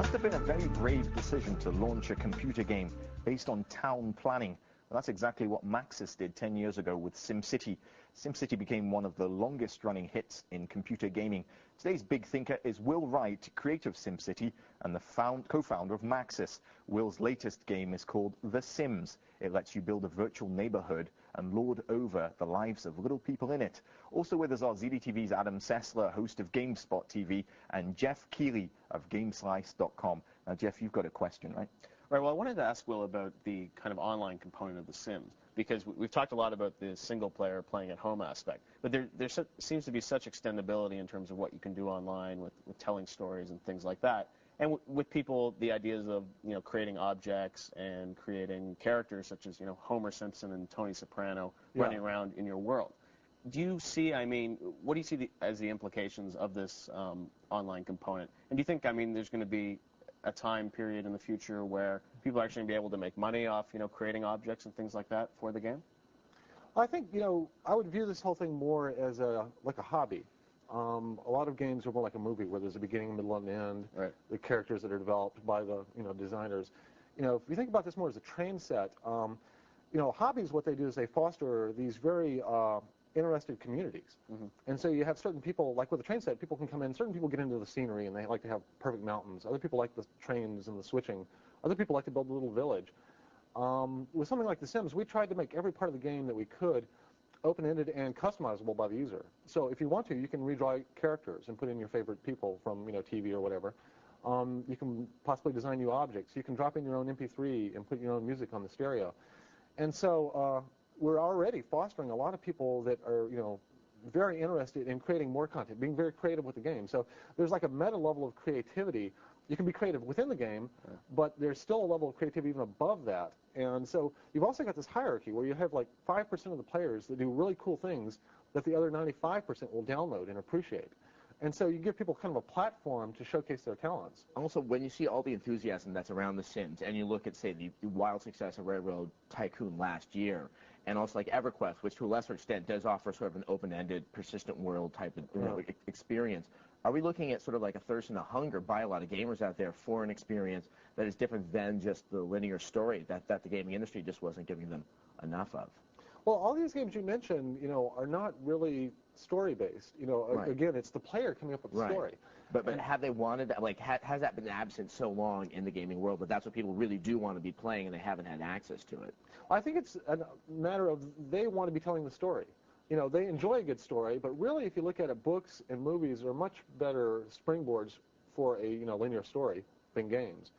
must have been a very brave decision to launch a computer game based on town planning. Well, that's exactly what Maxis did 10 years ago with SimCity. SimCity became one of the longest-running hits in computer gaming. Today's big thinker is Will Wright, creator of SimCity and the co-founder of Maxis. Will's latest game is called The Sims. It lets you build a virtual neighborhood and lord over the lives of little people in it. Also with us are ZDTV's Adam Sessler, host of GameSpot TV, and Jeff Keighley of GameSlice.com. Now, Jeff, you've got a question, right? Right, well, I wanted to ask Will about the kind of online component of The Sims, because we've talked a lot about the single-player playing at home aspect, but there seems to be such extendability in terms of what you can do online with telling stories and things like that, and with people, the ideas of, creating objects and creating characters such as, Homer Simpson and Tony Soprano running around in your world. Do you see, what do you see as the implications of this online component? And do you think, there's going to be a time period in the future where people are actually going to be able to make money off, creating objects and things like that for the game? I think, I would view this whole thing more as like a hobby. A lot of games are more like a movie where there's a beginning, middle, and end. Right. The characters that are developed by the, designers. If you think about this more as a train set, hobbies, what they do is they foster these very interested communities. And so you have certain people, like with a train set, people can come in, certain people get into the scenery and they like to have perfect mountains. Other people like the trains and the switching. Other people like to build a little village. With something like The Sims, we tried to make every part of the game that we could open-ended and customizable by the user. So if you want to, you can redraw characters and put in your favorite people from, TV or whatever. You can possibly design new objects. You can drop in your own MP3 and put your own music on the stereo. And so we're already fostering a lot of people that are, very interested in creating more content, being very creative with the game. So there's like a meta level of creativity. You can be creative within the game, but there's still a level of creativity even above that. And so you've also got this hierarchy where you have like 5% of the players that do really cool things that the other 95% will download and appreciate. And so you give people kind of a platform to showcase their talents. Also, when you see all the enthusiasm that's around The Sims, and you look at, say, the wild success of Railroad Tycoon last year, and also like EverQuest, which to a lesser extent does offer sort of an open-ended, persistent world type of experience, are we looking at sort of like a thirst and a hunger by a lot of gamers out there for an experience that is different than just the linear story that the gaming industry just wasn't giving them enough of? Well, all these games you mentioned, are not really story-based. Again, it's the player coming up with the story. But have they wanted that? Like, has that been absent so long in the gaming world that that's what people really do want to be playing and they haven't had access to it? I think it's a matter of they want to be telling the story. They enjoy a good story, but really, if you look at it, books and movies are much better springboards for a linear story than games.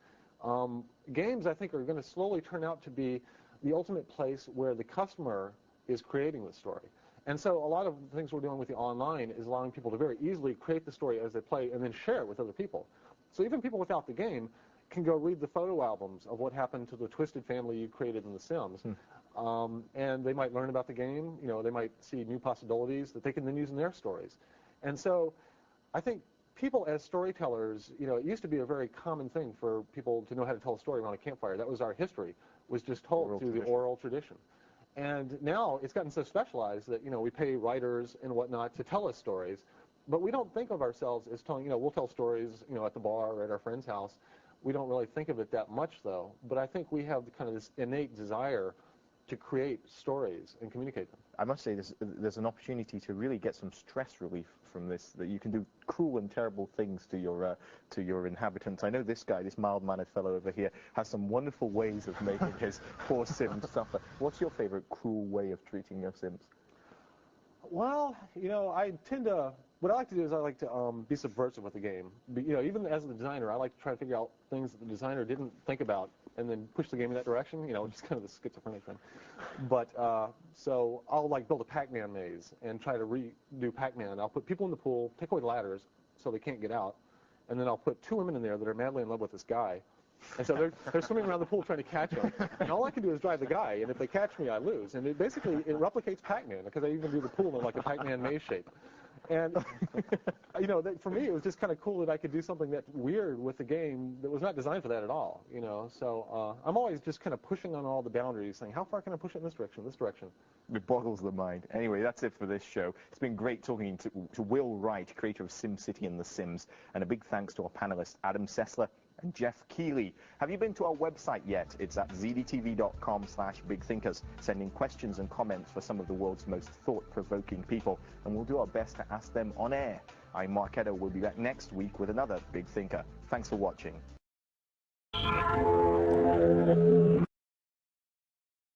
Games, I think, are going to slowly turn out to be the ultimate place where the customer is creating the story. And so a lot of the things we're doing with the online is allowing people to very easily create the story as they play and then share it with other people. So even people without the game can go read the photo albums of what happened to the twisted family you created in The Sims. And they might learn about the game. They might see new possibilities that they can then use in their stories. And so I think people as storytellers, it used to be a very common thing for people to know how to tell a story around a campfire. That was our history, was just told through the oral tradition. And now it's gotten so specialized that, we pay writers and whatnot to tell us stories, but we don't think of ourselves as telling, we'll tell stories, at the bar or at our friend's house. We don't really think of it that much, though. But I think we have kind of this innate desire to create stories and communicate them. I must say there's an opportunity to really get some stress relief from this, that you can do cruel and terrible things to your inhabitants. I know this guy, this mild-mannered fellow over here, has some wonderful ways of making his poor Sims suffer. What's your favorite cruel way of treating your Sims? Well, what I like to do is I like to be subversive with the game. Even as a designer, I like to try to figure out things that the designer didn't think about and then push the game in that direction, which is kind of the schizophrenic thing. But, so I'll like build a Pacman Maze and try to redo Pac-Man. I'll put people in the pool, take away the ladders so they can't get out, and then I'll put 2 women in there that are madly in love with this guy. And so they're swimming around the pool trying to catch him. And all I can do is drive the guy, and if they catch me, I lose. And it replicates Pac-Man, because I even do the pool in like a Pac-Man maze shape. And, for me, it was just kind of cool that I could do something that weird with the game that was not designed for that at all, So I'm always just kind of pushing on all the boundaries, saying, how far can I push it in this direction? It boggles the mind. Anyway, that's it for this show. It's been great talking to Will Wright, creator of SimCity and The Sims, and a big thanks to our panelists, Adam Sessler, and Jeff Keighley. Have you been to our website yet? It's at zdtv.com/bigthinkers. Send in questions and comments for some of the world's most thought-provoking people, and we'll do our best to ask them on air. I'm Mark Eddo. We'll be back next week with another Big Thinker. Thanks for watching.